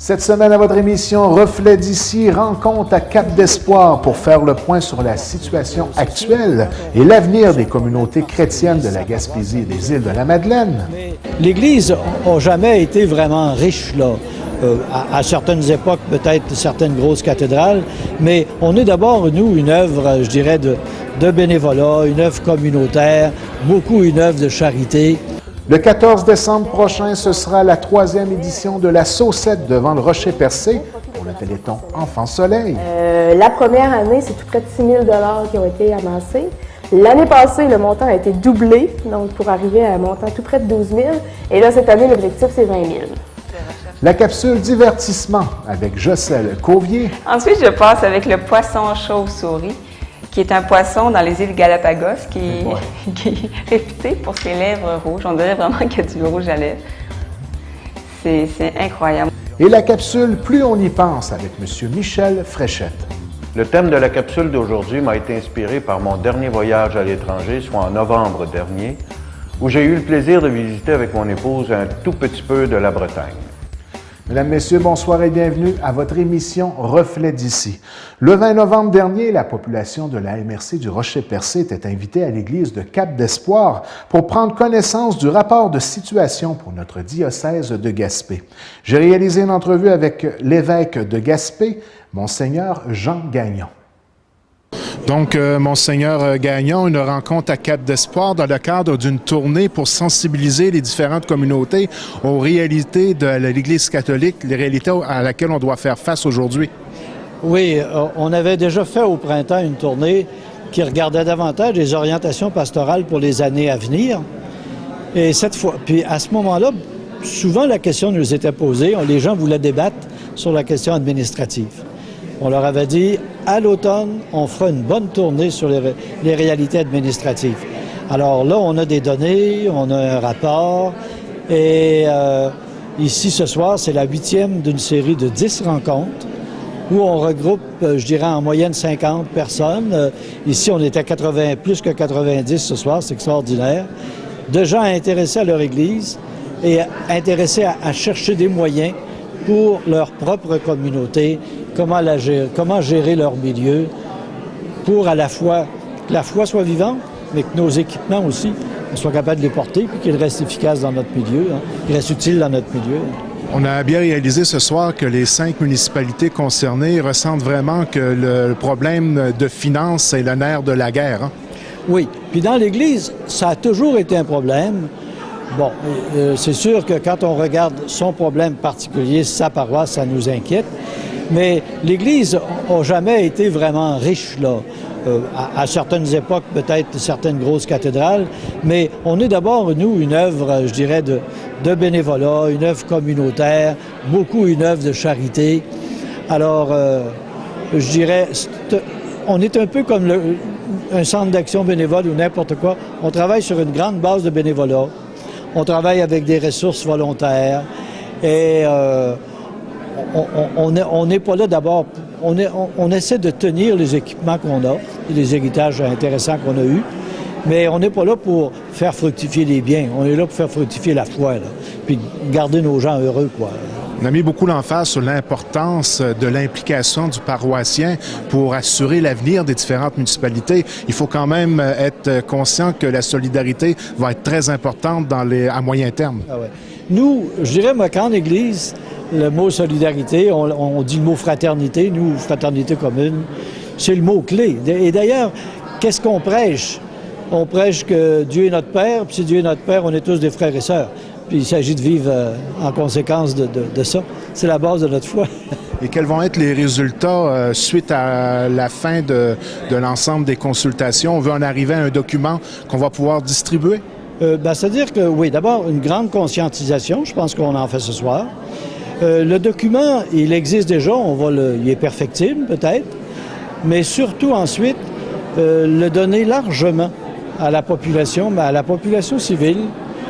Cette semaine, à votre émission Reflet d'ici, rencontre à Cap d'Espoir pour faire le point sur la situation actuelle et l'avenir des communautés chrétiennes de la Gaspésie et des îles de la Madeleine. L'Église n'a jamais été vraiment riche, là. À certaines époques, peut-être certaines grosses cathédrales, mais on est d'abord, nous, une œuvre, je dirais, de bénévolat, une œuvre communautaire, beaucoup une œuvre de charité. Le 14 décembre prochain, ce sera la 3e édition de la Saucette devant le Rocher-Percé pour le Téléthon Enfants Soleil. La première année, c'est tout près de 6 000 $ qui ont été amassés. L'année passée, le montant a été doublé, donc pour arriver à un montant tout près de 12 000. Et là, cette année, l'objectif, c'est 20 000. La capsule divertissement avec Jocelle Cauvier. Ensuite, je passe avec le poisson chauve-souris, qui est un poisson dans les îles Galapagos, qui est réputé pour ses lèvres rouges. On dirait vraiment qu'il y a du rouge à lèvres. C'est incroyable. Et la capsule Plus on y pense avec M. Michel Fréchette. Le thème de la capsule d'aujourd'hui m'a été inspiré par mon dernier voyage à l'étranger, soit en novembre dernier, où j'ai eu le plaisir de visiter avec mon épouse un tout petit peu de la Bretagne. Mesdames, Messieurs, bonsoir et bienvenue à votre émission Reflet d'ici. Le 20 novembre dernier, la population de la MRC du Rocher-Percé était invitée à l'église de Cap d'Espoir pour prendre connaissance du rapport de situation pour notre diocèse de Gaspé. J'ai réalisé une entrevue avec l'évêque de Gaspé, Monseigneur Jean Gagnon. Donc, Monseigneur Gagnon, une rencontre à Cap d'Espoir dans le cadre d'une tournée pour sensibiliser les différentes communautés aux réalités de l'Église catholique, les réalités à laquelle on doit faire face aujourd'hui. Oui, on avait déjà fait au printemps une tournée qui regardait davantage les orientations pastorales pour les années à venir. Et cette fois, puis à ce moment-là, souvent la question nous était posée, les gens voulaient débattre sur la question administrative. On leur avait dit, à l'automne, on fera une bonne tournée sur les réalités administratives. Alors là, on a des données, on a un rapport, et ici, ce soir, c'est la 8e d'une série de 10 rencontres où on regroupe, je dirais, en moyenne 50 personnes. Ici, on était plus que 90 ce soir, c'est extraordinaire. De gens intéressés à leur Église et intéressés à chercher des moyens pour leur propre communauté, comment gérer leur milieu pour à la fois que la foi soit vivante, mais que nos équipements aussi, on soit capable de les porter puis qu'ils restent efficaces dans notre milieu, qu'ils restent utiles dans notre milieu. On a bien réalisé ce soir que les 5 municipalités concernées ressentent vraiment que le problème de finances est le nerf de la guerre. Hein? Oui, puis dans l'Église, ça a toujours été un problème. Bon, c'est sûr que quand on regarde son problème particulier, sa paroisse, ça nous inquiète. Mais l'Église n'a jamais été vraiment riche, là. À certaines époques, peut-être certaines grosses cathédrales, mais on est d'abord, nous, une œuvre, je dirais, de bénévolat, une œuvre communautaire, beaucoup une œuvre de charité. Alors, je dirais, on est un peu comme un centre d'action bénévole ou n'importe quoi. On travaille sur une grande base de bénévolat. On travaille avec des ressources volontaires et on n'est pas là d'abord. On essaie de tenir les équipements qu'on a, les héritages intéressants qu'on a eus, mais on n'est pas là pour faire fructifier les biens. On est là pour faire fructifier la foi, là, puis garder nos gens heureux, quoi. On a mis beaucoup l'emphase sur l'importance de l'implication du paroissien pour assurer l'avenir des différentes municipalités. Il faut quand même être conscient que la solidarité va être très importante à moyen terme. Ah ouais. Nous, je dirais, moi, qu'en Église, le mot solidarité, on dit le mot fraternité, nous, fraternité commune, c'est le mot clé. Et d'ailleurs, qu'est-ce qu'on prêche? On prêche que Dieu est notre Père, puis si Dieu est notre Père, on est tous des frères et sœurs. Puis il s'agit de vivre en conséquence de ça. C'est la base de notre foi. Et quels vont être les résultats suite à la fin de l'ensemble des consultations? On veut en arriver à un document qu'on va pouvoir distribuer? C'est-à-dire que, oui, d'abord, une grande conscientisation. Je pense qu'on en fait ce soir. Le document, il existe déjà. Il est perfectible, peut-être. Mais surtout, ensuite, le donner largement à la population, mais à la population civile,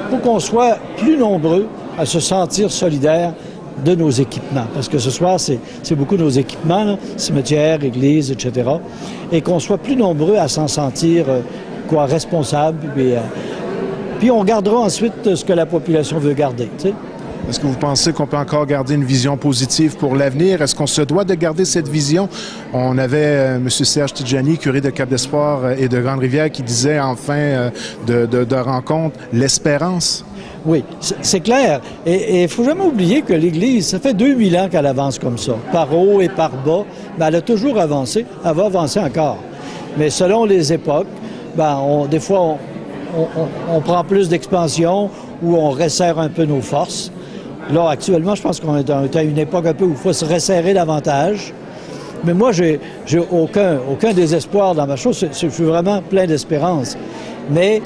pour qu'on soit plus nombreux à se sentir solidaires de nos équipements. Parce que ce soir, c'est beaucoup nos équipements, là, cimetières, églises, etc. Et qu'on soit plus nombreux à s'en sentir responsables. Puis on gardera ensuite ce que la population veut garder. Tu sais. Est-ce que vous pensez qu'on peut encore garder une vision positive pour l'avenir? Est-ce qu'on se doit de garder cette vision? On avait M. Serge Tidjani, curé de Cap-d'Espoir et de Grande-Rivière, qui disait en fin de rencontre l'espérance. Oui, c'est clair. Et il ne faut jamais oublier que l'Église, ça fait 2000 ans qu'elle avance comme ça, par haut et par bas. Ben, elle a toujours avancé, elle va avancer encore. Mais selon les époques, des fois, on prend plus d'expansion ou on resserre un peu nos forces. Là, actuellement, je pense qu'on est à une époque un peu où il faut se resserrer davantage. Mais moi, j'ai aucun désespoir dans ma chose. Je suis vraiment plein d'espérance. Mais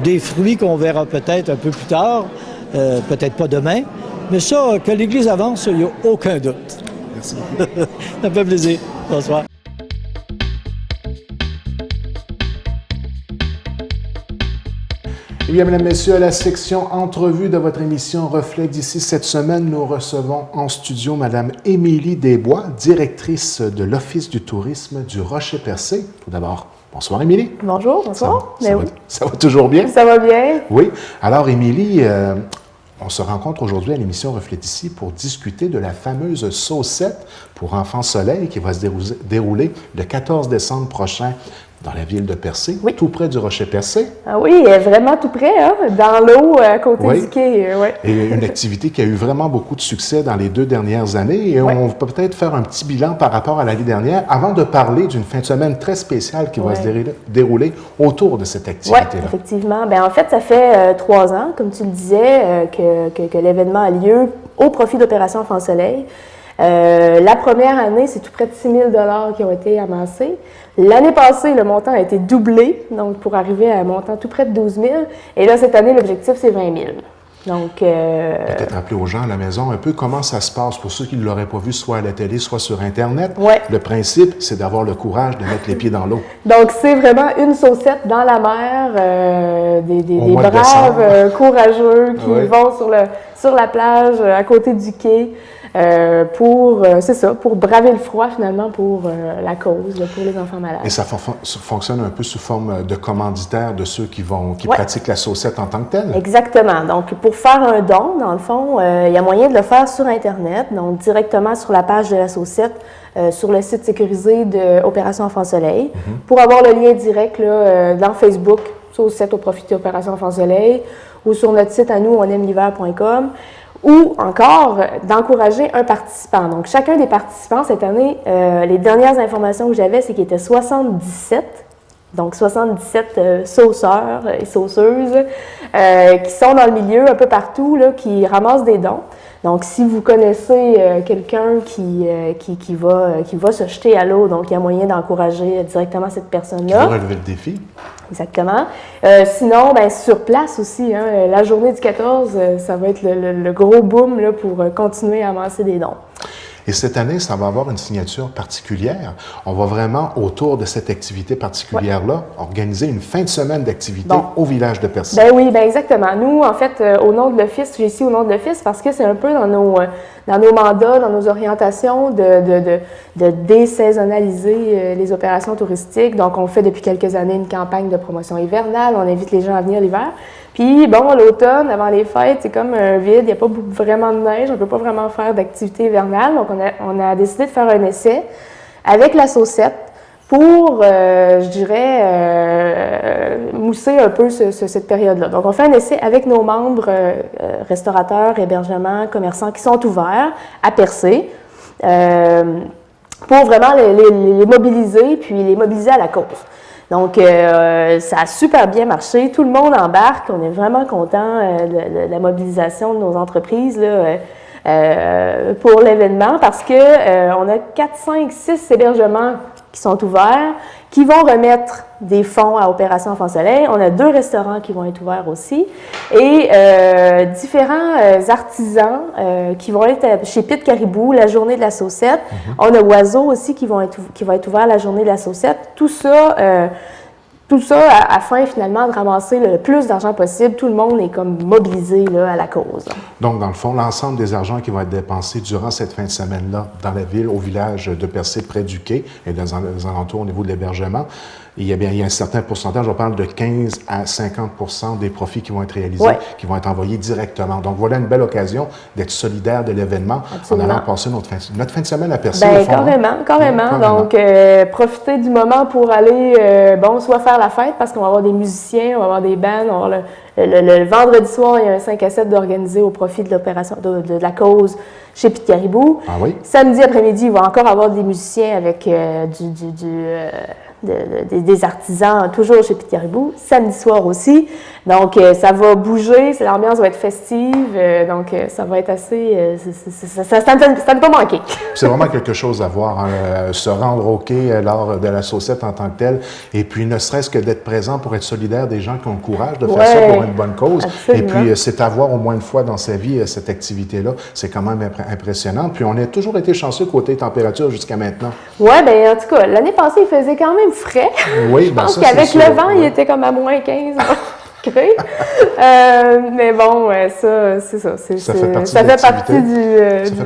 des fruits qu'on verra peut-être un peu plus tard, peut-être pas demain. Mais ça, que l'Église avance, il n'y a aucun doute. Merci. Ça me fait plaisir. Bonsoir. Eh bien, mesdames, messieurs, à la section entrevue de votre émission Reflet d'ici, cette semaine, nous recevons en studio Mme Émilie Desbois, directrice de l'Office du tourisme du Rocher-Percé. Tout d'abord, bonsoir Émilie. Bonjour, bonsoir. Ça va toujours bien? Ça va bien. Oui. Alors, Émilie, on se rencontre aujourd'hui à l'émission Reflet d'ici pour discuter de la fameuse saucette pour enfants soleil qui va se dérouler le 14 décembre prochain dans la ville de Percé, oui, tout près du Rocher-Percé. Ah oui, vraiment tout près, hein, dans l'eau, à côté du quai. Ouais. Et une activité qui a eu vraiment beaucoup de succès dans les 2 dernières années. Et on peut peut-être faire un petit bilan par rapport à l'année dernière avant de parler d'une fin de semaine très spéciale qui va se dérouler autour de cette activité-là. Oui, effectivement. Bien, en fait, ça fait 3 ans, comme tu le disais, que l'événement a lieu au profit d'Opération Enfant Soleil. La première année, c'est tout près de 6 000 $ qui ont été amassés. L'année passée, le montant a été doublé, donc pour arriver à un montant tout près de 12 000. Et là, cette année, l'objectif, c'est 20 000. Donc, peut-être rappeler aux gens à la maison un peu comment ça se passe pour ceux qui ne l'auraient pas vu soit à la télé, soit sur Internet. Ouais. Le principe, c'est d'avoir le courage de mettre les pieds dans l'eau. Donc, c'est vraiment une saucette dans la mer, des braves courageux qui vont sur la plage à côté du quai. pour braver le froid finalement pour la cause, pour les enfants malades. Et ça fonctionne un peu sous forme de commanditaire de ceux qui pratiquent la saucette en tant que telle? Exactement. Donc, pour faire un don, dans le fond, il y a moyen de le faire sur Internet, donc directement sur la page de la saucette, sur le site sécurisé de Opération Enfant Soleil. Pour avoir le lien direct là, dans Facebook, saucette au profit d'Opération Enfant Soleil, ou sur notre site à nous, onaimeliver.com. Ou encore d'encourager un participant. Donc, chacun des participants cette année, les dernières informations que j'avais, c'est qu'il était 77, donc 77 sauceurs et sauceuses qui sont dans le milieu un peu partout, là, qui ramassent des dons. Donc, si vous connaissez quelqu'un qui va se jeter à l'eau, donc il y a moyen d'encourager directement cette personne-là. Qui va relever le défi. Exactement. Sinon, sur place aussi, hein, la journée du 14, ça va être le gros boom là, pour continuer à amasser des dons. Et cette année, ça va avoir une signature particulière. On va vraiment, autour de cette activité particulière-là, organiser une fin de semaine d'activité au village de Percé. Ben oui, exactement. Nous, en fait, au nom de l'Office, j'ai ici au nom de l'Office parce que c'est un peu dans nos mandats, dans nos orientations de désaisonnaliser les opérations touristiques. Donc, on fait depuis quelques années une campagne de promotion hivernale. On invite les gens à venir l'hiver. Puis, l'automne, avant les fêtes, c'est comme un vide. Il n'y a pas vraiment de neige. On ne peut pas vraiment faire d'activité hivernale. Donc, on a décidé de faire un essai avec la saucette pour, mousser un peu cette période-là. Donc, on fait un essai avec nos membres restaurateurs, hébergements, commerçants qui sont ouverts à Percé pour vraiment les mobiliser, puis les mobiliser à la cause. Donc, ça a super bien marché. Tout le monde embarque. On est vraiment content de la mobilisation de nos entreprises là, pour l'événement parce que on a 4, 5, 6 hébergements qui sont ouverts, qui vont remettre des fonds à Opération Enfant Soleil. On a 2 restaurants qui vont être ouverts aussi et différents artisans qui vont être chez Pit Caribou, la journée de la saucette. On a Oiseau aussi qui va être ouvert la journée de la saucette. Tout ça afin finalement de ramasser le plus d'argent possible. Tout le monde est comme mobilisé là, à la cause. Donc, dans le fond, l'ensemble des argents qui vont être dépensés durant cette fin de semaine-là dans la ville, au village de Percé, près du quai et dans les alentours au niveau de l'hébergement, il y a un certain pourcentage, on parle de 15 à 50 des profits qui vont être réalisés, qui vont être envoyés directement. Donc, voilà une belle occasion d'être solidaire de l'événement en allant passer notre fin de semaine à Percé. Bien, carrément. Donc, profiter du moment pour aller, soit faire la fête, parce qu'on va avoir des musiciens, on va avoir des bands, on va avoir le vendredi soir, il y a un 5 à 7 d'organiser au profit de l'opération, de la cause chez Pete-Caribou. Ah oui? Samedi après-midi, il va encore avoir des musiciens avec des artisans, toujours chez Pete-Caribou. Samedi soir aussi. Donc, ça va bouger, l'ambiance va être festive. Donc, ça va être assez... ça ne pas manquer. C'est vraiment quelque chose à voir, se rendre au quai lors de la saucette en tant que telle. Et puis, ne serait-ce que d'être présent pour être solidaire des gens qui ont le courage de faire ça pour une bonne cause. Absolument. Et puis, c'est à voir au moins une fois dans sa vie cette activité-là. C'est quand même impressionnant. Puis, on a toujours été chanceux côté température jusqu'à maintenant. Oui, bien, en tout cas, l'année passée, il faisait quand même frais. Oui, je pense qu'avec le vent, il était comme à moins 15. mais bon, ça, c'est ça. Ça fait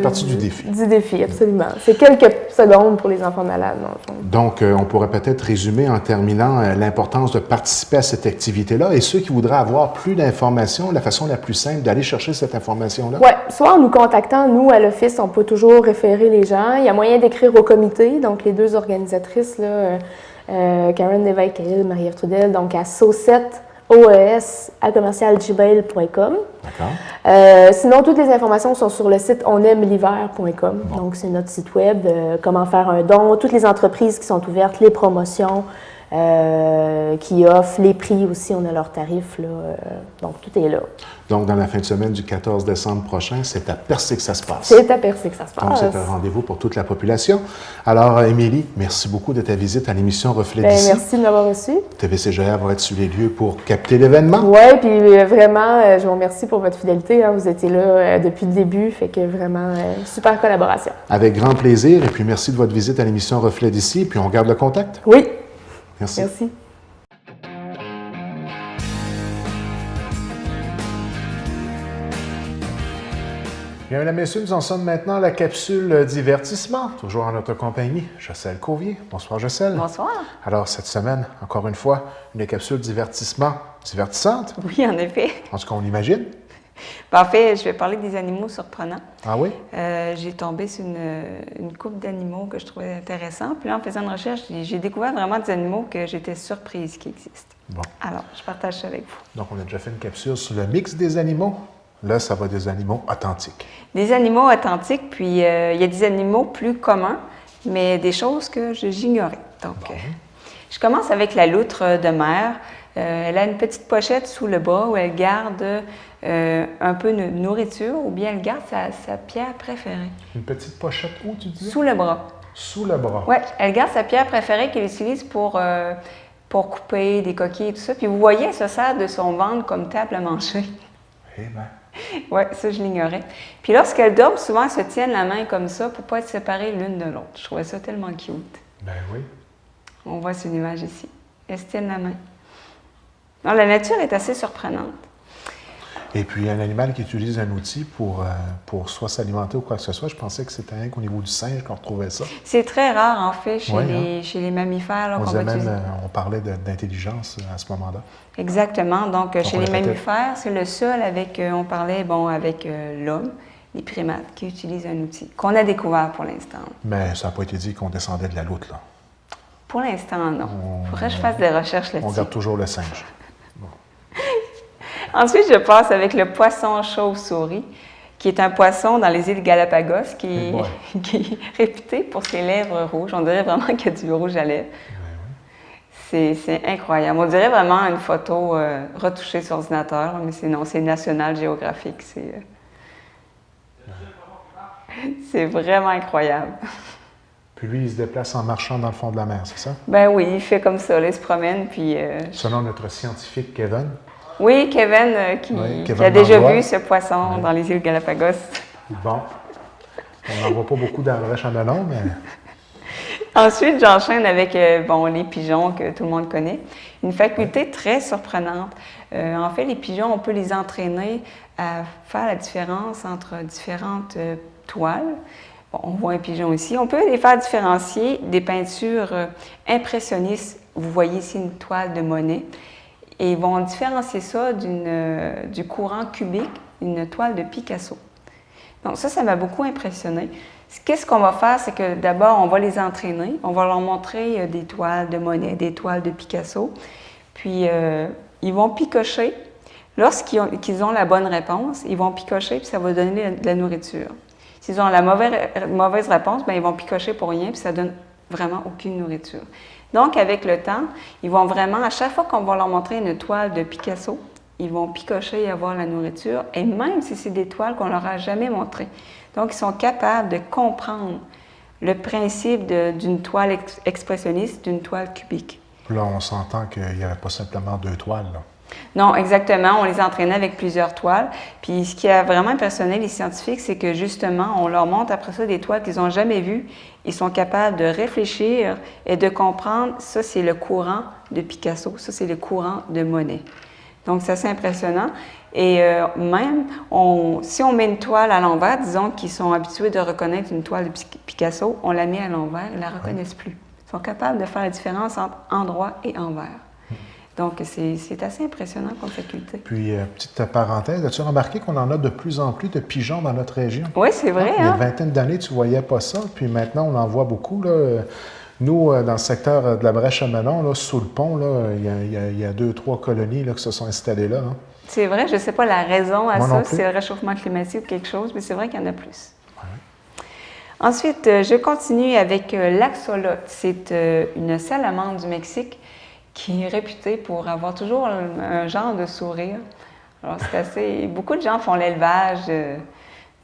partie du défi. Du défi, absolument. C'est quelques secondes pour les enfants malades, dans le fond. Donc, on pourrait peut-être résumer en terminant l'importance de participer à cette activité-là et ceux qui voudraient avoir plus d'informations, la façon la plus simple d'aller chercher cette information-là. Oui, soit en nous contactant, nous, à l'Office, on peut toujours référer les gens. Il y a moyen d'écrire au comité, donc les deux organisatrices, là, Karen Lévesque et Marie-Ève Trudel, donc à Saucette, oes@gmail.com. D'accord. Sinon, toutes les informations sont sur le site onaimeliver.com. Bon. Donc, c'est notre site web, comment faire un don, toutes les entreprises qui sont ouvertes, les promotions qui offrent, les prix aussi, on a leurs tarifs. Là, donc, tout est là. Donc, dans la fin de semaine du 14 décembre prochain, c'est à Percé que ça se passe. C'est à Percé que ça se passe. Donc, c'est un rendez-vous pour toute la population. Alors, Émilie, merci beaucoup de ta visite à l'émission Reflet d'ici. Merci de m'avoir reçu. TVCGR va être sur les lieux pour capter l'événement. Oui, puis vraiment, je vous remercie pour votre fidélité. Hein. Vous étiez là depuis le début, fait que vraiment, super collaboration. Avec grand plaisir, et puis merci de votre visite à l'émission Reflet d'ici, puis on garde le contact. Oui. Merci. Merci. Bien, mesdames, messieurs, nous en sommes maintenant à la capsule divertissement, toujours en notre compagnie, Jossel Cauvier. Bonsoir, Jossel. Bonsoir. Alors, cette semaine, encore une fois, une capsule divertissement divertissante. Oui, en effet. En tout cas, on l'imagine. En fait, je vais parler des animaux surprenants. Ah oui? J'ai tombé sur une couple d'animaux que je trouvais intéressants. Puis là, en faisant une recherche, j'ai découvert vraiment des animaux que j'étais surprise qui existent. Bon. Alors, je partage ça avec vous. Donc, on a déjà fait une capsule sur le mix des animaux. Là, ça va des animaux authentiques. Des animaux authentiques, puis il y a des animaux plus communs, mais des choses que j'ignorais. Donc, bon. Je commence avec la loutre de mer. Elle a une petite pochette sous le bras où elle garde un peu de nourriture ou bien elle garde sa pierre préférée. Une petite pochette où, tu dis? Sous le bras. Sous le bras. Oui, elle garde sa pierre préférée qu'elle utilise pour couper des coquilles et tout ça. Puis vous voyez, elle se sert de son ventre comme table à manger. Eh bien. Oui, ça, je l'ignorais. Puis lorsqu'elles dorment, souvent, elles se tiennent la main comme ça pour ne pas être séparées l'une de l'autre. Je trouvais ça tellement cute. Ben oui. On voit sur l'image ici. Elles se tiennent la main. Alors, la nature est assez surprenante. Et puis, un animal qui utilise un outil pour soit s'alimenter ou quoi que ce soit, je pensais que c'était rien qu'au niveau du singe qu'on retrouvait ça. C'est très rare, en fait, chez les mammifères. Là, on parlait d'intelligence à ce moment-là. Exactement. Donc chez les mammifères, c'est le seul avec, on parlait, avec l'homme, les primates, qui utilisent un outil qu'on a découvert pour l'instant. Mais ça n'a pas été dit qu'on descendait de la loutre, là. Pour l'instant, non. Il faudrait que je fasse des recherches là-dessus. On garde toujours le singe. Bon. Ensuite, je passe avec le poisson chauve-souris, qui est un poisson dans les îles Galapagos, qui est réputé pour ses lèvres rouges. On dirait vraiment qu'il y a du rouge à lèvres. C'est incroyable. On dirait vraiment une photo retouchée sur ordinateur, mais c'est National Geographic. C'est vraiment incroyable. Puis lui, il se déplace en marchant dans le fond de la mer, c'est ça? Ben oui, il fait comme ça, là, il se promène, puis... Selon notre scientifique Kevin. Oui, Kevin, qui a déjà vu ce poisson dans les îles Galapagos. Bon. On n'en voit pas beaucoup dans le Ré-Chandon, mais... Ensuite, j'enchaîne avec les pigeons que tout le monde connaît. Une faculté très surprenante. En fait, les pigeons, on peut les entraîner à faire la différence entre différentes toiles. Bon, on voit un pigeon ici. On peut les faire différencier des peintures impressionnistes vous voyez ici une toile de Monet. Et ils vont différencier ça du courant cubique, une toile de Picasso. Donc ça m'a beaucoup impressionné. Qu'est-ce qu'on va faire, c'est que d'abord, on va les entraîner. On va leur montrer des toiles de Monet, des toiles de Picasso. Puis, ils vont picocher. Lorsqu'ils ont la bonne réponse, ils vont picocher, puis ça va donner de la nourriture. S'ils ont la mauvaise réponse, bien, ils vont picocher pour rien, puis ça donne vraiment aucune nourriture. Donc, avec le temps, ils vont vraiment, à chaque fois qu'on va leur montrer une toile de Picasso, ils vont picocher et avoir la nourriture, et même si c'est des toiles qu'on leur a jamais montrées. Donc, ils sont capables de comprendre le principe d'une toile expressionniste, d'une toile cubique. Là, on s'entend qu'il n'y avait pas simplement 2 toiles, là. Non, exactement. On les entraînait avec plusieurs toiles. Puis ce qui a vraiment impressionné les scientifiques, c'est que justement, on leur montre après ça des toiles qu'ils n'ont jamais vues. Ils sont capables de réfléchir et de comprendre, ça c'est le courant de Picasso, ça c'est le courant de Monet. Donc c'est assez impressionnant. Et même, si on met une toile à l'envers, disons qu'ils sont habitués de reconnaître une toile de Picasso, on la met à l'envers, ils ne la reconnaissent plus. Ils sont capables de faire la différence entre endroit et envers. Donc, c'est assez impressionnant comme faculté. Puis, petite parenthèse, as-tu remarqué qu'on en a de plus en plus de pigeons dans notre région? Oui, c'est vrai. Il y a une vingtaine d'années, tu ne voyais pas ça. Puis maintenant, on en voit beaucoup. Là. Nous, dans le secteur de la Brèche-à-Menon, là, sous le pont, là, il y a 2-3 colonies là, qui se sont installées là. Hein. C'est vrai, je ne sais pas la raison à Moi ça, si c'est le réchauffement climatique ou quelque chose, mais c'est vrai qu'il y en a plus. Ouais. Ensuite, je continue avec l'axolotl. C'est une salamandre du Mexique qui est réputée pour avoir toujours un genre de sourire. Alors, c'est assez... Beaucoup de gens font l'élevage de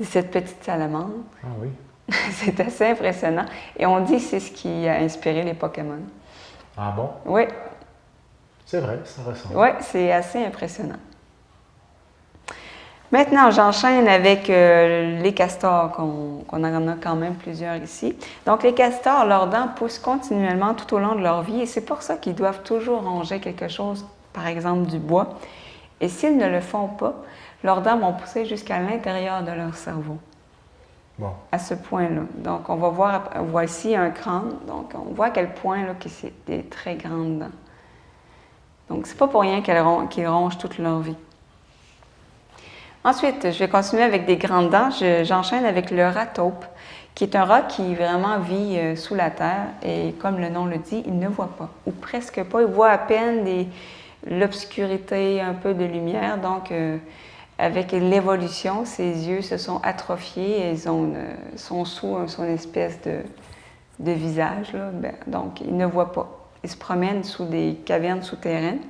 cette petite salamandre. Ah oui. C'est assez impressionnant. Et on dit que c'est ce qui a inspiré les Pokémon. Ah bon? Oui. C'est vrai, ça ressemble. Oui, c'est assez impressionnant. Maintenant, j'enchaîne avec les castors, qu'on en a quand même plusieurs ici. Donc, les castors, leurs dents poussent continuellement tout au long de leur vie et c'est pour ça qu'ils doivent toujours ronger quelque chose, par exemple du bois. Et s'ils ne le font pas, leurs dents vont pousser jusqu'à l'intérieur de leur cerveau. Bon. À ce point-là. Donc, on voit ici un crâne. Donc, on voit à quel point là, que c'est des très grandes dents. Donc, c'est pas pour rien qu'ils rongent toute leur vie. Ensuite, je vais continuer avec des grandes dents. J'enchaîne avec le rat taupe, qui est un rat qui vraiment vit sous la terre et comme le nom le dit, il ne voit pas, ou presque pas. Il voit à peine l'obscurité, un peu de lumière. Donc, avec l'évolution, ses yeux se sont atrophiés et ils sont sous une espèce de visage. Là. Donc, il ne voit pas. Il se promène sous des cavernes souterraines.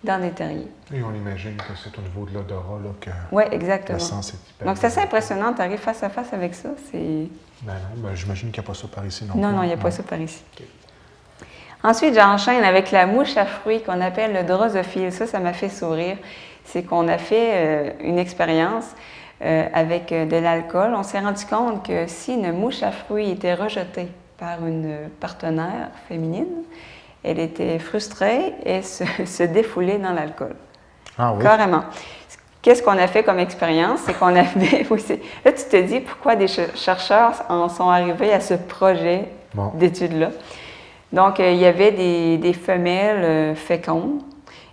Dans des terriers. Et on imagine que c'est au niveau de l'odorat que oui, exactement. la sens est hyper. Donc, c'est assez impressionnant. Tu arrives face à face avec ça. Ben non, j'imagine qu'il n'y a pas ça par ici non plus. Non, il n'y a pas ça par ici. Okay. Ensuite, j'enchaîne avec la mouche à fruits qu'on appelle le drosophile. Ça m'a fait sourire. C'est qu'on a fait une expérience avec de l'alcool. On s'est rendu compte que si une mouche à fruits était rejetée par une partenaire féminine, elle était frustrée et se défoulait dans l'alcool. Ah oui? Carrément. Qu'est-ce qu'on a fait comme expérience? C'est qu'on avait... là, tu te dis pourquoi des chercheurs en sont arrivés à ce projet d'étude-là. Donc, il y avait des femelles fécondes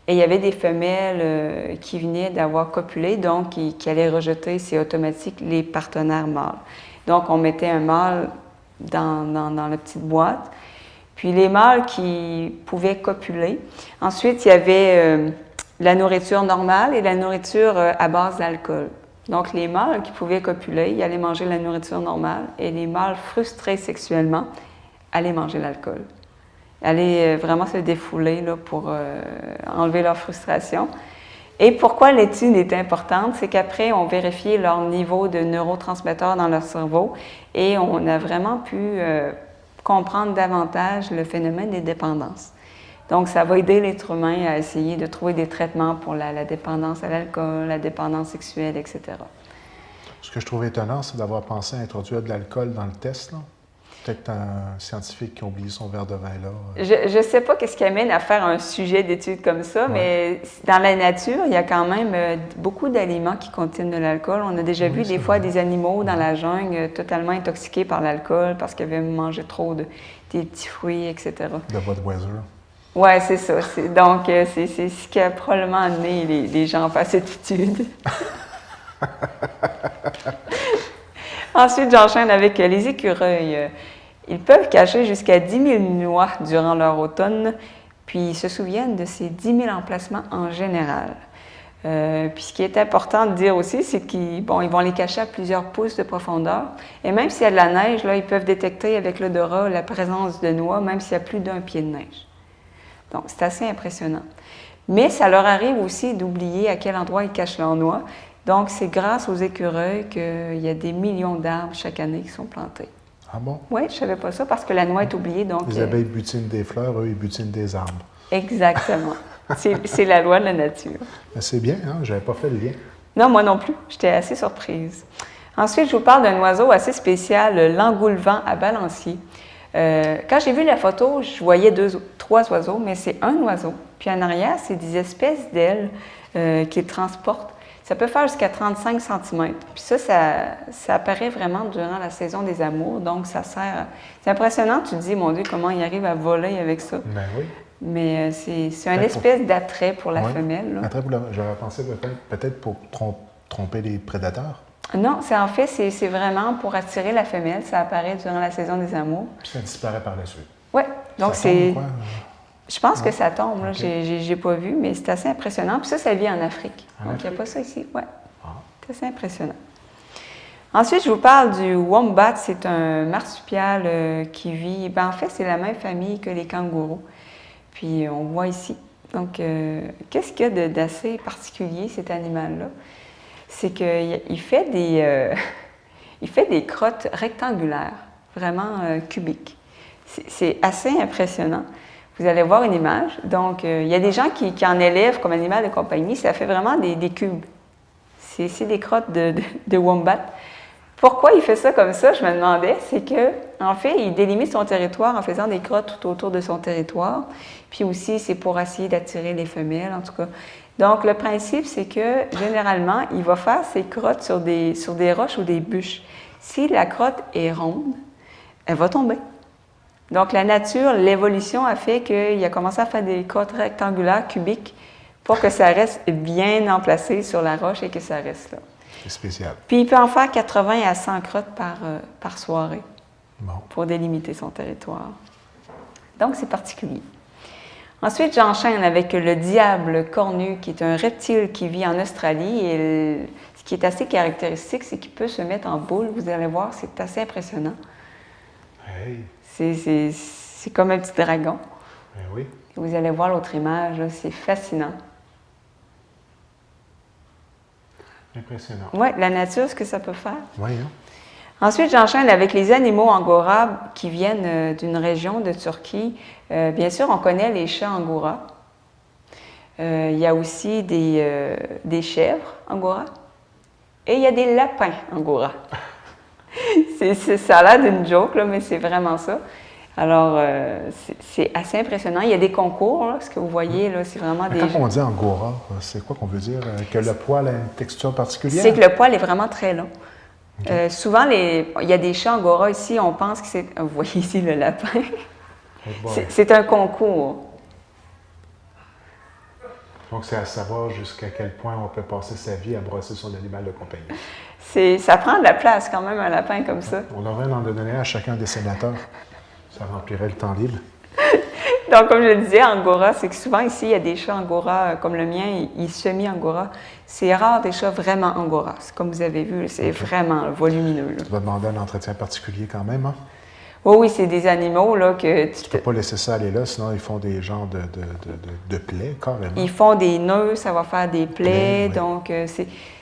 et il y avait des femelles qui venaient d'avoir copulé, donc qui allaient rejeter, c'est automatique, les partenaires mâles. Donc, on mettait un mâle dans la petite boîte. Puis les mâles qui pouvaient copuler. Ensuite, il y avait la nourriture normale et la nourriture à base d'alcool. Donc, les mâles qui pouvaient copuler, ils allaient manger la nourriture normale et les mâles frustrés sexuellement allaient manger l'alcool. Allaient vraiment se défouler là, pour enlever leur frustration. Et pourquoi l'étude est importante? C'est qu'après, on vérifiait leur niveau de neurotransmetteurs dans leur cerveau et on a vraiment pu... comprendre davantage le phénomène des dépendances. Donc, ça va aider l'être humain à essayer de trouver des traitements pour la dépendance à l'alcool, la dépendance sexuelle, etc. Ce que je trouve étonnant, c'est d'avoir pensé à introduire de l'alcool dans le test. Là. Peut-être un scientifique qui a oublié son verre de vin là. Je ne sais pas qu'est-ce qui amène à faire un sujet d'étude comme ça, mais dans la nature, il y a quand même beaucoup d'aliments qui contiennent de l'alcool. On a déjà vu des fois des animaux dans la jungle totalement intoxiqués par l'alcool parce qu'ils avaient mangé trop des petits fruits, etc. De Budweiser. Oui, c'est ça. Donc, c'est ce qui a probablement amené les gens à faire cette étude. Ensuite, j'enchaîne avec les écureuils. Ils peuvent cacher jusqu'à 10 000 noix durant leur automne, puis ils se souviennent de ces 10 000 emplacements en général. Puis ce qui est important de dire aussi, c'est qu'ils vont les cacher à plusieurs pouces de profondeur. Et même s'il y a de la neige, là, ils peuvent détecter avec l'odorat la présence de noix, même s'il y a plus d'1 pied de neige. Donc, c'est assez impressionnant. Mais ça leur arrive aussi d'oublier à quel endroit ils cachent leurs noix. Donc, c'est grâce aux écureuils qu'il y a des millions d'arbres chaque année qui sont plantés. Ah bon? Oui, je ne savais pas ça parce que la noix est oubliée. Donc, les abeilles butinent des fleurs, eux, ils butinent des arbres. Exactement. C'est la loi de la nature. C'est bien, hein? Je n'avais pas fait le lien. Non, moi non plus. J'étais assez surprise. Ensuite, je vous parle d'un oiseau assez spécial, l'engoulevent à balancier. Quand j'ai vu la photo, je voyais 3 oiseaux, mais c'est un oiseau. Puis en arrière, c'est des espèces d'ailes qu'il transporte. Ça peut faire jusqu'à 35 cm. Puis ça apparaît vraiment durant la saison des amours, donc ça sert... C'est impressionnant, tu te dis, mon Dieu, comment il arrive à voler avec ça. Ben oui. Mais c'est une espèce d'attrait pour la femelle. Là. Attrait pour j'aurais pensé peut-être pour tromper les prédateurs. Non, en fait, c'est vraiment pour attirer la femelle. Ça apparaît durant la saison des amours. Puis ça disparaît par la suite. Oui, donc c'est... Je pense que ça tombe, là. Okay. J'ai pas vu, mais c'est assez impressionnant. Puis ça vit en Afrique. Donc, il n'y a pas ça ici. Oui. C'est assez impressionnant. Ensuite, je vous parle du wombat. C'est un marsupial qui vit... en fait, c'est la même famille que les kangourous. Puis, on voit ici. Donc, qu'est-ce qu'il y a d'assez particulier, cet animal-là? C'est qu'il fait des crottes rectangulaires, vraiment cubiques. C'est assez impressionnant. Vous allez voir une image. Donc, il y a des gens qui en élèvent comme animal de compagnie. Ça fait vraiment des cubes. C'est des crottes de wombat. Pourquoi il fait ça comme ça, je me demandais, c'est qu'en fait, il délimite son territoire en faisant des crottes tout autour de son territoire. Puis aussi, c'est pour essayer d'attirer les femelles, en tout cas. Donc, le principe, c'est que, généralement, il va faire ses crottes sur des roches ou des bûches. Si la crotte est ronde, elle va tomber. Donc, la nature, l'évolution a fait qu'il a commencé à faire des crottes rectangulaires, cubiques, pour que ça reste bien emplacé sur la roche et que ça reste là. C'est spécial. Puis, il peut en faire 80 à 100 crottes par soirée pour délimiter son territoire. Donc, c'est particulier. Ensuite, j'enchaîne avec le diable cornu, qui est un reptile qui vit en Australie. Et ce qui est assez caractéristique, c'est qu'il peut se mettre en boule. Vous allez voir, c'est assez impressionnant. Hey. C'est comme un petit dragon. Ben oui. Et vous allez voir l'autre image, c'est fascinant. Impressionnant. Oui, la nature, ce que ça peut faire. Oui, hein? Ensuite, j'enchaîne avec les animaux angora qui viennent d'une région de Turquie. Bien sûr, on connaît les chats angora. Il y a aussi des chèvres angora. Et il y a des lapins angora. Ça a l'air d'une joke, là, mais c'est vraiment ça. Alors, c'est assez impressionnant. Il y a des concours, là, ce que vous voyez, là, c'est vraiment des... Quand on dit angora, c'est quoi qu'on veut dire? Que le poil a une texture particulière? C'est que le poil est vraiment très long. Okay. Souvent, il y a des chats angora ici, on pense que c'est... Vous voyez ici le lapin. C'est un concours. Donc, c'est à savoir jusqu'à quel point on peut passer sa vie à brosser son animal de compagnie. Ça prend de la place quand même, un lapin comme ça. On devrait en donner à chacun des sénateurs. Ça remplirait le temps libre. Donc, comme je le disais, angora, c'est que souvent ici, il y a des chats angora comme le mien, il semi-angora. C'est rare des chats vraiment angora. Comme vous avez vu, c'est vraiment volumineux. Là. Tu vas demander un entretien particulier quand même, hein? Oui, c'est des animaux là, que... Tu ne peux pas laisser ça aller là, sinon ils font des genres de plaies, carrément. Ils font des nœuds, ça va faire des plaies. Oui. Donc,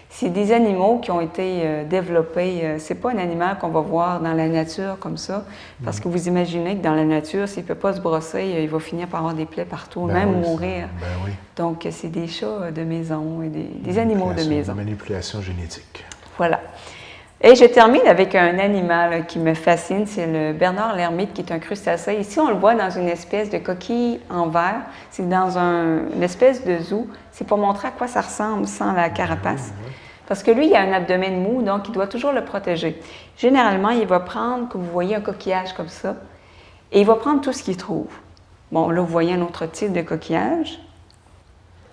c'est des animaux qui ont été développés. C'est pas un animal qu'on va voir dans la nature comme ça, parce que vous imaginez que dans la nature, s'il ne peut pas se brosser, il va finir par avoir des plaies partout, même mourir. Ben oui. Donc, c'est des chats de maison et des animaux de maison. De manipulation génétique. Voilà. Et je termine avec un animal qui me fascine, c'est le Bernard l'ermite, qui est un crustacé. Ici, on le voit dans une espèce de coquille en verre. C'est dans une espèce de zoo. C'est pour montrer à quoi ça ressemble sans la carapace. Parce que lui, il a un abdomen mou, donc il doit toujours le protéger. Généralement, il va prendre, comme vous voyez, un coquillage comme ça, et il va prendre tout ce qu'il trouve. Bon, là, vous voyez un autre type de coquillage.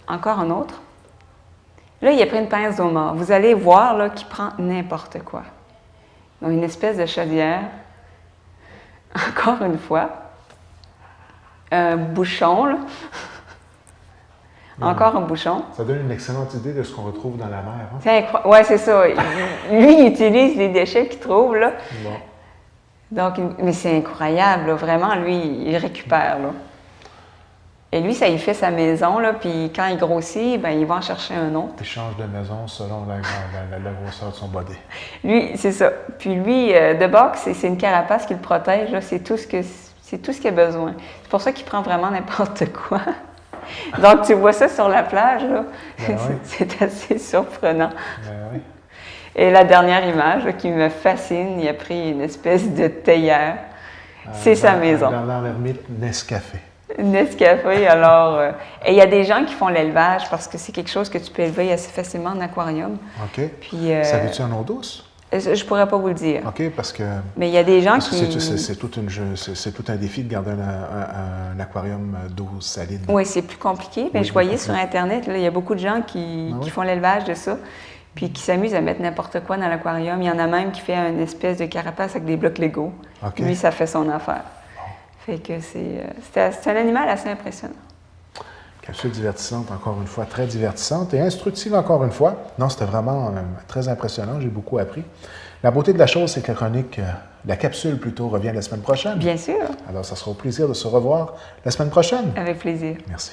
Encore un autre. Là, il a pris une pince d'homard. Vous allez voir là, qu'il prend n'importe quoi. Donc, une espèce de chaudière. Encore une fois. Un bouchon, là. Encore un bouchon. Ça donne une excellente idée de ce qu'on retrouve dans la mer. Hein? C'est incroyable. Oui, c'est ça. Lui, il utilise les déchets qu'il trouve, là. Bon. Donc, mais c'est incroyable, là. Vraiment, lui, il récupère, là. Et lui, ça y fait sa maison, là, puis quand il grossit, ben, il va en chercher un autre. Il change de maison selon la grosseur de son body. Lui, c'est ça. Puis lui, de boxe, c'est une carapace qui le protège, là. C'est tout ce qu'il a besoin. C'est pour ça qu'il prend vraiment n'importe quoi. Donc, tu vois ça sur la plage, là. Ben oui. C'est assez surprenant. Ben oui. Et la dernière image, là, qui me fascine, il a pris une espèce de théière. C'est sa maison. Dans l'ermite Nescafé. Nescafé, alors... et il y a des gens qui font l'élevage parce que c'est quelque chose que tu peux élever assez facilement en aquarium. OK. Puis, ça vit-tu en eau douce? Je pourrais pas vous le dire. OK, parce que... Mais il y a des gens qui... C'est tout un défi de garder un aquarium d'eau saline. Oui, c'est plus compliqué. Mais Oui, je voyais sur Internet, là, il y a beaucoup de gens qui font l'élevage de ça, puis qui s'amusent à mettre n'importe quoi dans l'aquarium. Il y en a même qui fait une espèce de carapace avec des blocs Lego. OK. Lui, ça fait son affaire. Fait que c'est un animal assez impressionnant. Capsule divertissante, encore une fois, très divertissante et instructive, encore une fois. Non, c'était vraiment très impressionnant, j'ai beaucoup appris. La beauté de la chose, c'est que la chronique, la capsule plutôt, revient la semaine prochaine. Bien sûr. Alors, ça sera au plaisir de se revoir la semaine prochaine. Avec plaisir. Merci.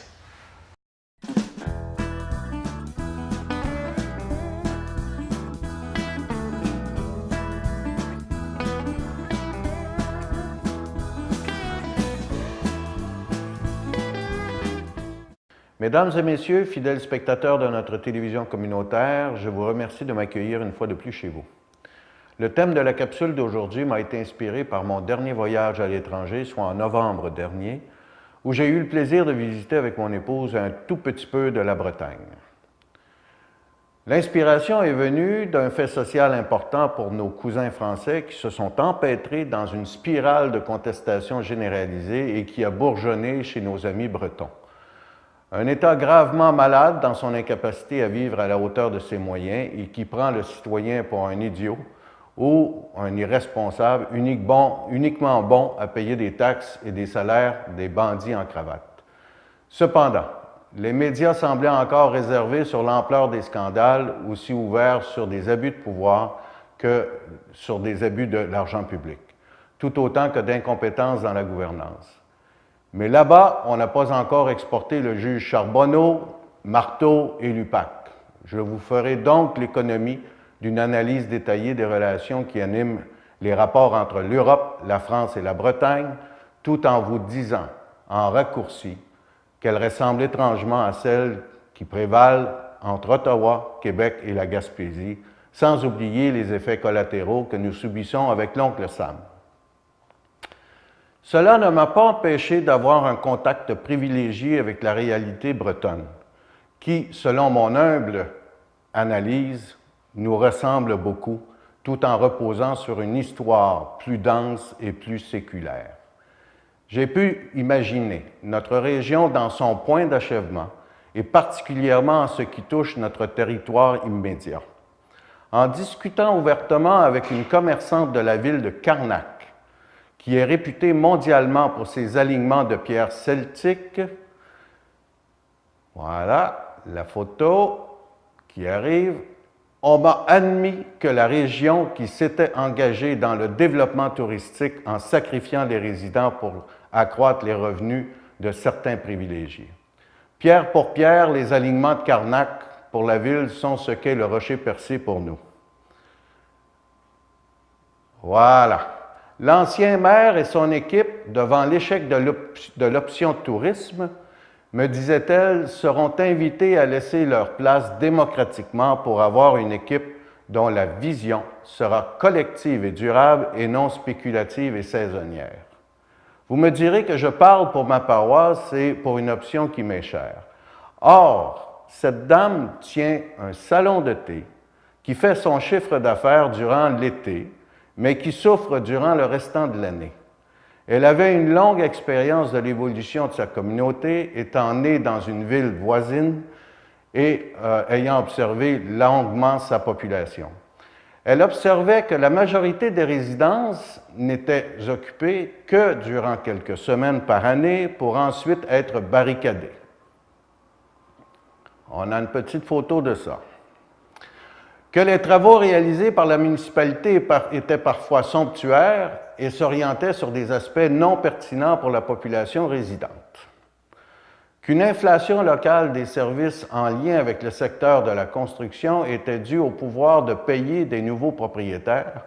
Mesdames et messieurs, fidèles spectateurs de notre télévision communautaire, je vous remercie de m'accueillir une fois de plus chez vous. Le thème de la capsule d'aujourd'hui m'a été inspiré par mon dernier voyage à l'étranger, soit en novembre dernier, où j'ai eu le plaisir de visiter avec mon épouse un tout petit peu de la Bretagne. L'inspiration est venue d'un fait social important pour nos cousins français qui se sont empêtrés dans une spirale de contestation généralisée et qui a bourgeonné chez nos amis bretons. Un État gravement malade dans son incapacité à vivre à la hauteur de ses moyens et qui prend le citoyen pour un idiot ou un irresponsable uniquement bon à payer des taxes et des salaires des bandits en cravate. Cependant, les médias semblaient encore réservés sur l'ampleur des scandales, aussi ouverts sur des abus de pouvoir que sur des abus de l'argent public, tout autant que d'incompétence dans la gouvernance. Mais là-bas, on n'a pas encore exporté le juge Charbonneau, Marteau et Lupac. Je vous ferai donc l'économie d'une analyse détaillée des relations qui animent les rapports entre l'Europe, la France et la Bretagne, tout en vous disant, en raccourci, qu'elles ressemblent étrangement à celles qui prévalent entre Ottawa, Québec et la Gaspésie, sans oublier les effets collatéraux que nous subissons avec l'oncle Sam. Cela ne m'a pas empêché d'avoir un contact privilégié avec la réalité bretonne, qui, selon mon humble analyse, nous ressemble beaucoup, tout en reposant sur une histoire plus dense et plus séculaire. J'ai pu imaginer notre région dans son point d'achèvement, et particulièrement en ce qui touche notre territoire immédiat. En discutant ouvertement avec une commerçante de la ville de Carnac, qui est réputée mondialement pour ses alignements de pierres celtiques. Voilà la photo qui arrive. On m'a admis que la région qui s'était engagée dans le développement touristique en sacrifiant les résidents pour accroître les revenus de certains privilégiés. Pierre pour pierre, les alignements de Carnac pour la ville sont ce qu'est le Rocher Percé pour nous. Voilà. L'ancien maire et son équipe, devant l'échec de l'option tourisme, me disait-elle, seront invités à laisser leur place démocratiquement pour avoir une équipe dont la vision sera collective et durable et non spéculative et saisonnière. Vous me direz que je parle pour ma paroisse et pour une option qui m'est chère. Or, cette dame tient un salon de thé qui fait son chiffre d'affaires durant l'été, mais qui souffre durant le restant de l'année. Elle avait une longue expérience de l'évolution de sa communauté, étant née dans une ville voisine et ayant observé longuement sa population. Elle observait que la majorité des résidences n'étaient occupées que durant quelques semaines par année pour ensuite être barricadées. On a une petite photo de ça. Que les travaux réalisés par la municipalité étaient parfois somptuaires et s'orientaient sur des aspects non pertinents pour la population résidente. Qu'une inflation locale des services en lien avec le secteur de la construction était due au pouvoir de payer des nouveaux propriétaires,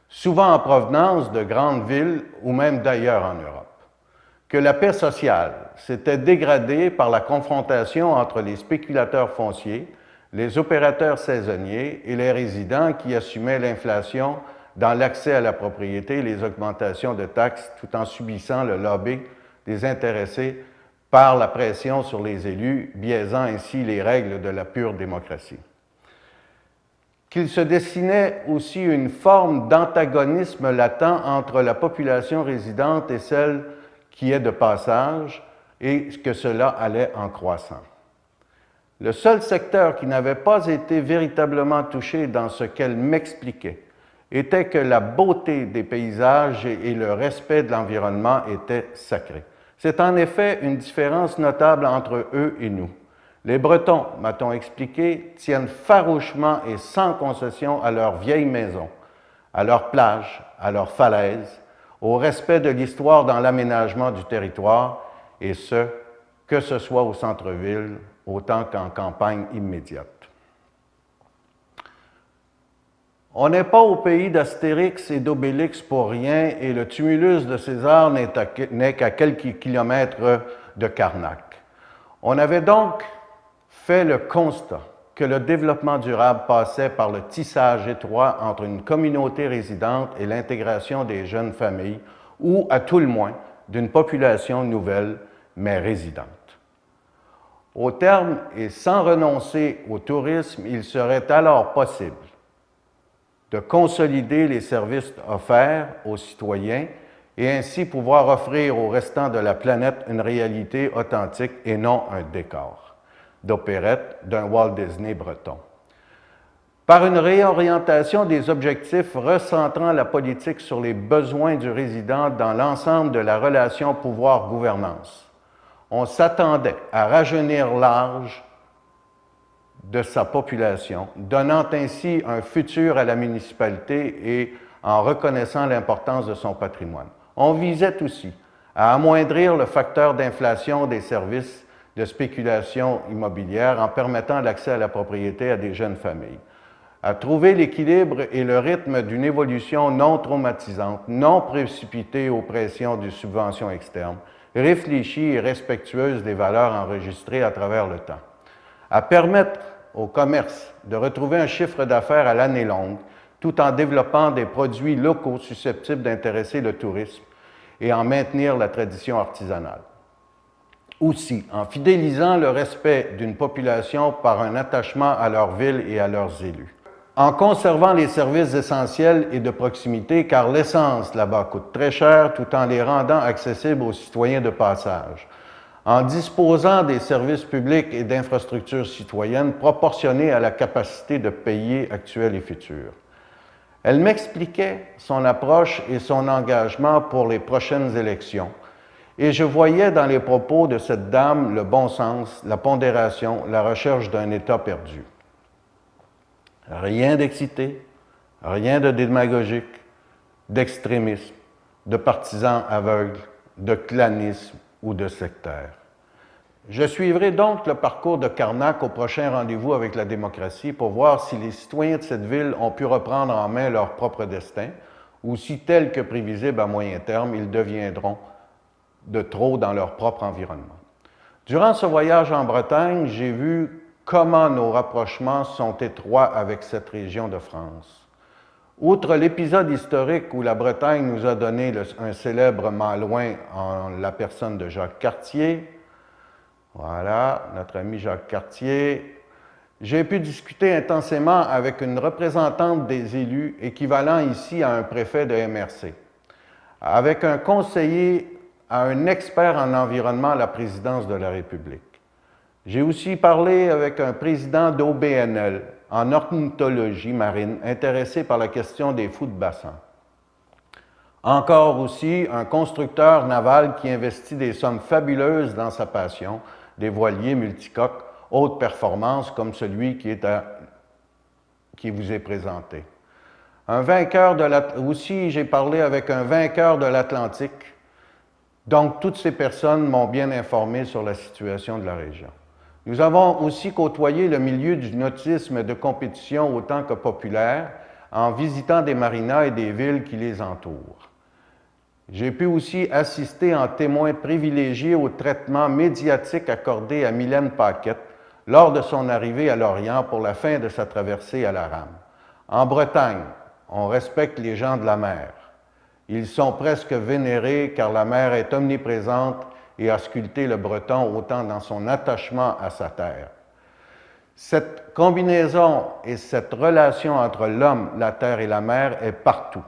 souvent en provenance de grandes villes ou même d'ailleurs en Europe. Que la paix sociale s'était dégradée par la confrontation entre les spéculateurs fonciers, les opérateurs saisonniers et les résidents qui assumaient l'inflation dans l'accès à la propriété et les augmentations de taxes tout en subissant le lobby des intéressés par la pression sur les élus, biaisant ainsi les règles de la pure démocratie. Qu'il se dessinait aussi une forme d'antagonisme latent entre la population résidente et celle qui est de passage, et que cela allait en croissant. Le seul secteur qui n'avait pas été véritablement touché dans ce qu'elle m'expliquait était que la beauté des paysages et le respect de l'environnement étaient sacrés. C'est en effet une différence notable entre eux et nous. Les Bretons, m'a-t-on expliqué, tiennent farouchement et sans concession à leurs vieilles maisons, à leurs plages, à leurs falaises, au respect de l'histoire dans l'aménagement du territoire, et ce, que ce soit au centre-ville, autant qu'en campagne immédiate. On n'est pas au pays d'Astérix et d'Obélix pour rien, et le tumulus de César n'est qu'à quelques kilomètres de Carnac. On avait donc fait le constat que le développement durable passait par le tissage étroit entre une communauté résidente et l'intégration des jeunes familles, ou à tout le moins d'une population nouvelle, mais résidente. Au terme et sans renoncer au tourisme, il serait alors possible de consolider les services offerts aux citoyens et ainsi pouvoir offrir au restant de la planète une réalité authentique et non un décor d'opérette d'un Walt Disney breton. Par une réorientation des objectifs recentrant la politique sur les besoins du résident dans l'ensemble de la relation pouvoir-gouvernance, on s'attendait à rajeunir l'âge de sa population, donnant ainsi un futur à la municipalité et en reconnaissant l'importance de son patrimoine. On visait aussi à amoindrir le facteur d'inflation des services de spéculation immobilière en permettant l'accès à la propriété à des jeunes familles, à trouver l'équilibre et le rythme d'une évolution non traumatisante, non précipitée aux pressions des subventions externes, réfléchie et respectueuse des valeurs enregistrées à travers le temps, à permettre au commerce de retrouver un chiffre d'affaires à l'année longue, tout en développant des produits locaux susceptibles d'intéresser le tourisme et en maintenir la tradition artisanale. Aussi, en fidélisant le respect d'une population par un attachement à leur ville et à leurs élus. En conservant les services essentiels et de proximité, car l'essence là-bas coûte très cher, tout en les rendant accessibles aux citoyens de passage. En disposant des services publics et d'infrastructures citoyennes proportionnées à la capacité de payer actuelle et future. Elle m'expliquait son approche et son engagement pour les prochaines élections, et je voyais dans les propos de cette dame le bon sens, la pondération, la recherche d'un État perdu. Rien d'excité, rien de démagogique, d'extrémisme, de partisans aveugles, de clanisme ou de sectaire. Je suivrai donc le parcours de Carnac au prochain rendez-vous avec la démocratie pour voir si les citoyens de cette ville ont pu reprendre en main leur propre destin ou si, tels que prévisibles à moyen terme, ils deviendront de trop dans leur propre environnement. Durant ce voyage en Bretagne, j'ai vu comment nos rapprochements sont étroits avec cette région de France. Outre l'épisode historique où la Bretagne nous a donné un célèbre Malouin en la personne de Jacques Cartier, voilà, notre ami Jacques Cartier, j'ai pu discuter intensément avec une représentante des élus, équivalent ici à un préfet de MRC. avec un conseiller à un expert en environnement à la présidence de la République. J'ai aussi parlé avec un président d'OBNL en ornithologie marine intéressé par la question des fous de bassin. Encore aussi, un constructeur naval qui investit des sommes fabuleuses dans sa passion, des voiliers multicoques haute performance comme celui qui vous est présenté. Aussi, j'ai parlé avec un vainqueur de l'Atlantique. Donc, toutes ces personnes m'ont bien informé sur la situation de la région. Nous avons aussi côtoyé le milieu du nautisme de compétition autant que populaire en visitant des marinas et des villes qui les entourent. J'ai pu aussi assister en témoin privilégié au traitement médiatique accordé à Mylène Paquette lors de son arrivée à Lorient pour la fin de sa traversée à la rame. En Bretagne, on respecte les gens de la mer. Ils sont presque vénérés car la mer est omniprésente et a sculpté le Breton autant dans son attachement à sa terre. Cette combinaison et cette relation entre l'homme, la terre et la mer est partout,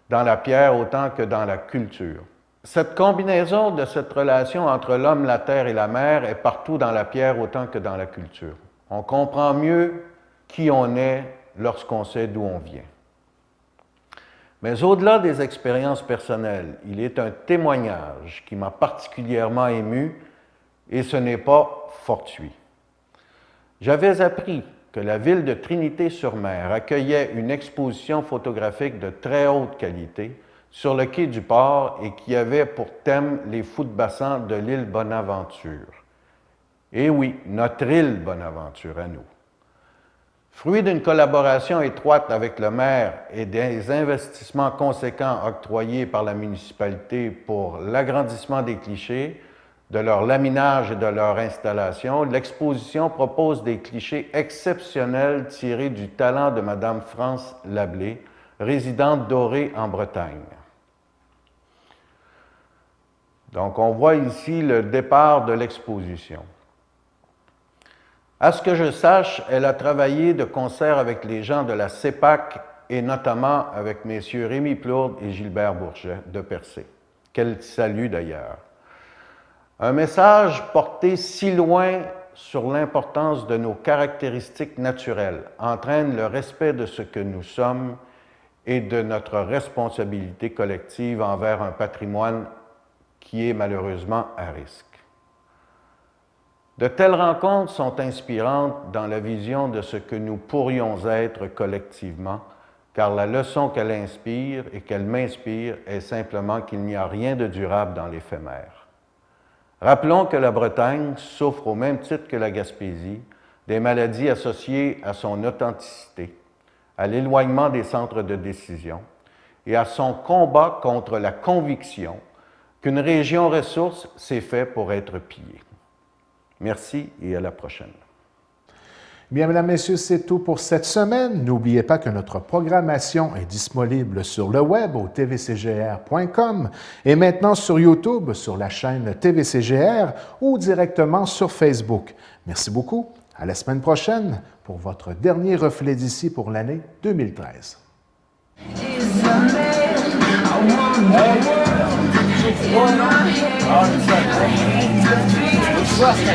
dans la pierre autant que dans la culture. Cette combinaison de cette relation entre l'homme, la terre et la mer est partout dans la pierre autant que dans la culture. On comprend mieux qui on est lorsqu'on sait d'où on vient. Mais au-delà des expériences personnelles, il est un témoignage qui m'a particulièrement ému et ce n'est pas fortuit. J'avais appris que la ville de Trinité-sur-Mer accueillait une exposition photographique de très haute qualité sur le quai du port et qui avait pour thème les fous de bassin de l'île Bonaventure. Et oui, notre île Bonaventure à nous. Fruit d'une collaboration étroite avec le maire et des investissements conséquents octroyés par la municipalité pour l'agrandissement des clichés, de leur laminage et de leur installation, l'exposition propose des clichés exceptionnels tirés du talent de Mme France Lablé, résidente d'Orée en Bretagne. Donc, on voit ici le départ de l'exposition. À ce que je sache, elle a travaillé de concert avec les gens de la CEPAC et notamment avec messieurs Rémi Plourde et Gilbert Bourget de Percé, qu'elle salue d'ailleurs. Un message porté si loin sur l'importance de nos caractéristiques naturelles entraîne le respect de ce que nous sommes et de notre responsabilité collective envers un patrimoine qui est malheureusement à risque. De telles rencontres sont inspirantes dans la vision de ce que nous pourrions être collectivement, car la leçon qu'elle inspire et qu'elle m'inspire est simplement qu'il n'y a rien de durable dans l'éphémère. Rappelons que la Bretagne souffre au même titre que la Gaspésie des maladies associées à son authenticité, à l'éloignement des centres de décision et à son combat contre la conviction qu'une région ressource s'est faite pour être pillée. Merci et à la prochaine. Bien, mesdames, messieurs, c'est tout pour cette semaine. N'oubliez pas que notre programmation est disponible sur le web au tvcgr.com et maintenant sur YouTube, sur la chaîne TVCGR ou directement sur Facebook. Merci beaucoup. À la semaine prochaine pour votre dernier reflet d'ici pour l'année 2013. Ah,